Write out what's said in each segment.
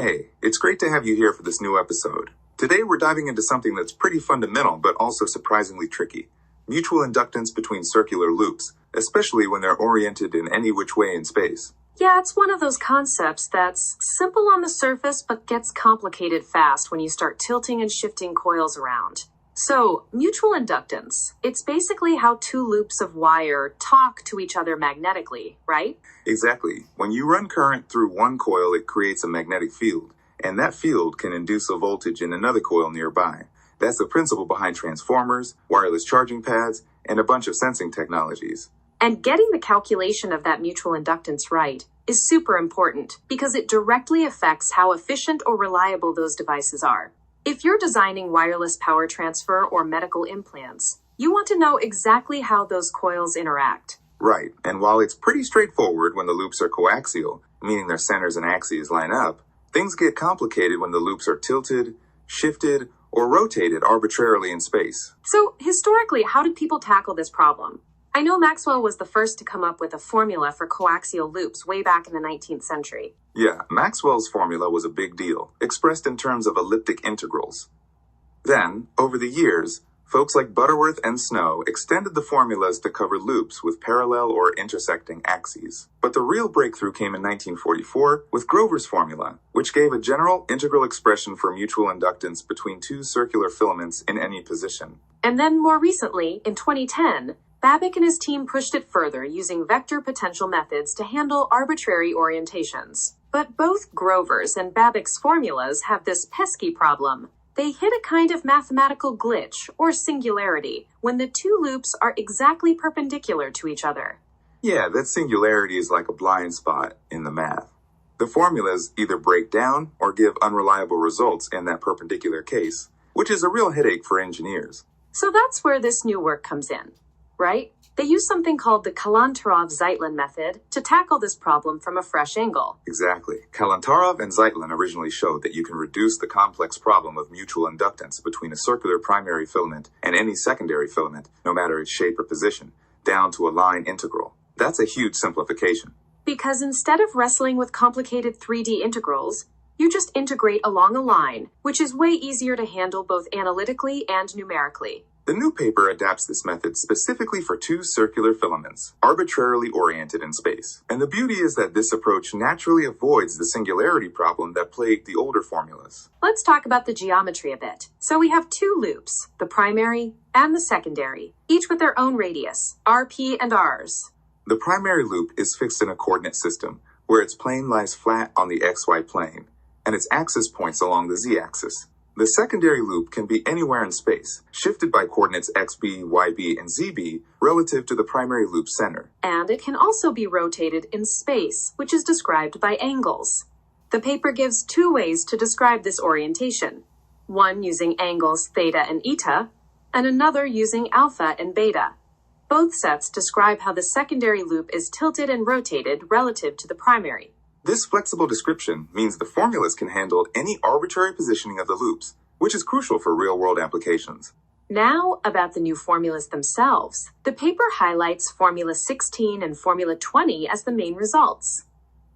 Hey, it's great to have you here for this new episode. Today we're diving into something that's pretty fundamental but also surprisingly tricky. Mutual inductance between circular loops, especially when they're oriented in any which way in space. Yeah, it's one of those concepts that's simple on the surface but gets complicated fast when you start tilting and shifting coils around. So, mutual inductance. It's basically how two loops of wire talk to each other magnetically, right? Exactly. When you run current through one coil, it creates a magnetic field, and that field can induce a voltage in another coil nearby. That's the principle behind transformers, wireless charging pads, and a bunch of sensing technologies. And getting the calculation of that mutual inductance right is super important because it directly affects how efficient or reliable those devices are. If you're designing wireless power transfer or medical implants, you want to know exactly how those coils interact. Right, and while it's pretty straightforward when the loops are coaxial, meaning their centers and axes line up, things get complicated when the loops are tilted, shifted, or rotated arbitrarily in space. So, historically, how did people tackle this problem? I know Maxwell was the first to come up with a formula for coaxial loops way back in the 19th century. Yeah, Maxwell's formula was a big deal, expressed in terms of elliptic integrals. Then, over the years, folks like Butterworth and Snow extended the formulas to cover loops with parallel or intersecting axes. But the real breakthrough came in 1944 with Grover's formula, which gave a general integral expression for mutual inductance between two circular filaments in any position. And then more recently, in 2010, Babič and his team pushed it further using vector potential methods to handle arbitrary orientations. But both Grover's and Babič's formulas have this pesky problem. They hit a kind of mathematical glitch, or singularity, when the two loops are exactly perpendicular to each other. Yeah, that singularity is like a blind spot in the math. The formulas either break down or give unreliable results in that perpendicular case, which is a real headache for engineers. So that's where this new work comes in, right? They use something called the Kalantarov Zeitlin method to tackle this problem from a fresh angle. Exactly. Kalantarov and Zeitlin originally showed that you can reduce the complex problem of mutual inductance between a circular primary filament and any secondary filament, no matter its shape or position, down to a line integral. That's a huge simplification. Because instead of wrestling with complicated 3D integrals, you just integrate along a line, which is way easier to handle both analytically and numerically. The new paper adapts this method specifically for two circular filaments, arbitrarily oriented in space. And the beauty is that this approach naturally avoids the singularity problem that plagued the older formulas. Let's talk about the geometry a bit. So we have two loops, the primary and the secondary, each with their own radius, RP and Rs. The primary loop is fixed in a coordinate system, where its plane lies flat on the xy plane, and its axis points along the z-axis. The secondary loop can be anywhere in space, shifted by coordinates xb, yb, and zb relative to the primary loop's center. And it can also be rotated in space, which is described by angles. The paper gives two ways to describe this orientation. One using angles theta and eta, and another using alpha and beta. Both sets describe how the secondary loop is tilted and rotated relative to the primary. This flexible description means the formulas can handle any arbitrary positioning of the loops, which is crucial for real-world applications. Now, about the new formulas themselves. The paper highlights Formula 16 and Formula 20 as the main results.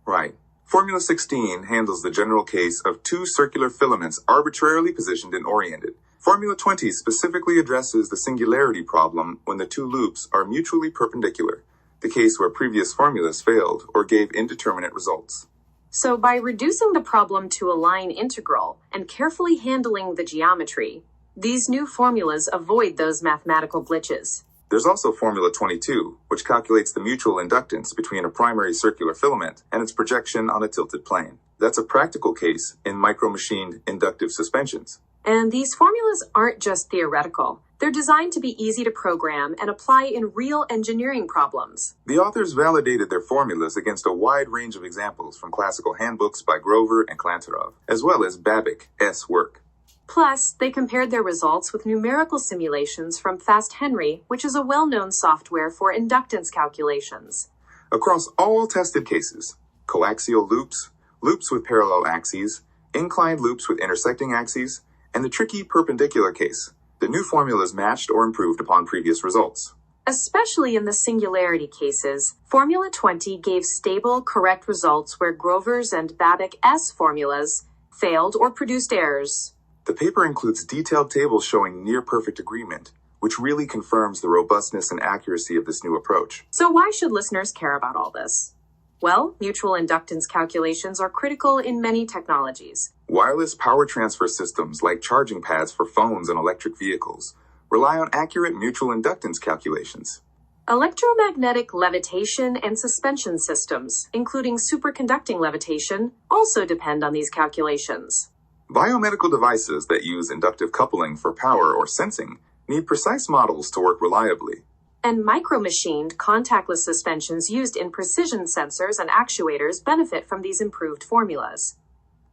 Right. Formula 16 handles the general case of two circular filaments arbitrarily positioned and oriented. Formula 20 specifically addresses the singularity problem when the two loops are mutually perpendicular, the case where previous formulas failed or gave indeterminate results. So by reducing the problem to a line integral and carefully handling the geometry, these new formulas avoid those mathematical glitches. There's also Formula 22, which calculates the mutual inductance between a primary circular filament and its projection on a tilted plane. That's a practical case in micro-machined inductive suspensions. And these formulas aren't just theoretical. They're designed to be easy to program and apply in real engineering problems. The authors validated their formulas against a wide range of examples from classical handbooks by Grover and Kalantarov, as well as Babič's work. Plus, they compared their results with numerical simulations from FastHenry, which is a well-known software for inductance calculations. Across all tested cases, coaxial loops, loops with parallel axes, inclined loops with intersecting axes, and the tricky perpendicular case, the new formulas matched or improved upon previous results. Especially in the singularity cases, Formula 20 gave stable, correct results where Grover's and Babič's formulas failed, or produced errors. The paper includes detailed tables showing near-perfect agreement, which really confirms the robustness and accuracy of this new approach. So why should listeners care about all this? Well, mutual inductance calculations are critical in many technologies. Wireless power transfer systems like charging pads for phones and electric vehicles rely on accurate mutual inductance calculations. Electromagnetic levitation and suspension systems, including superconducting levitation, also depend on these calculations. Biomedical devices that use inductive coupling for power or sensing need precise models to work reliably. And micro-machined contactless suspensions used in precision sensors and actuators benefit from these improved formulas.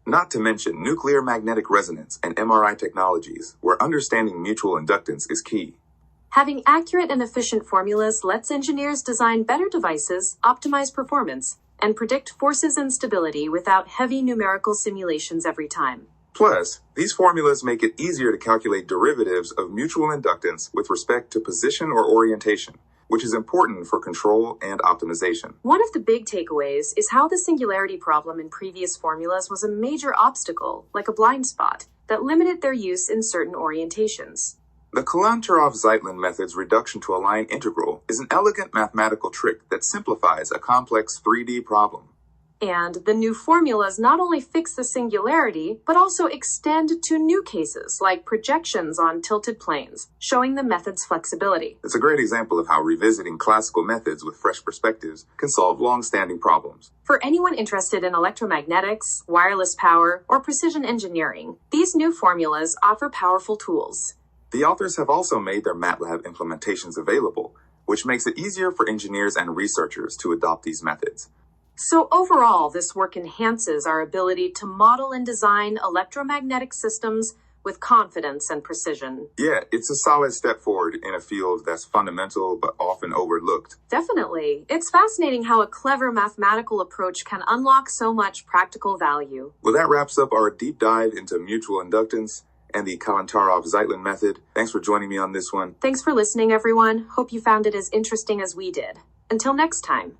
Not to mention nuclear magnetic resonance and MRI technologies, where understanding mutual inductance is key. Having accurate and efficient formulas lets engineers design better devices, optimize performance, and predict forces and stability without heavy numerical simulations every time. Plus, these formulas make it easier to calculate derivatives of mutual inductance with respect to position or orientation, which is important for control and optimization. One of the big takeaways is how the singularity problem in previous formulas was a major obstacle, like a blind spot, that limited their use in certain orientations. The Kalantarov Zeitlin method's reduction to a line integral is an elegant mathematical trick that simplifies a complex 3D problem. And the new formulas not only fix the singularity, but also extend to new cases like projections on tilted planes, showing the method's flexibility. It's a great example of how revisiting classical methods with fresh perspectives can solve long-standing problems. For anyone interested in electromagnetics, wireless power, or precision engineering, these new formulas offer powerful tools. The authors have also made their MATLAB implementations available, which makes it easier for engineers and researchers to adopt these methods. So overall, this work enhances our ability to model and design electromagnetic systems with confidence and precision. Yeah, it's a solid step forward in a field that's fundamental but often overlooked. Definitely. It's fascinating how a clever mathematical approach can unlock so much practical value. Well, that wraps up our deep dive into mutual inductance and the Kalantarov Zeitlin method. Thanks for joining me on this one. Thanks for listening, everyone. Hope you found it as interesting as we did. Until next time.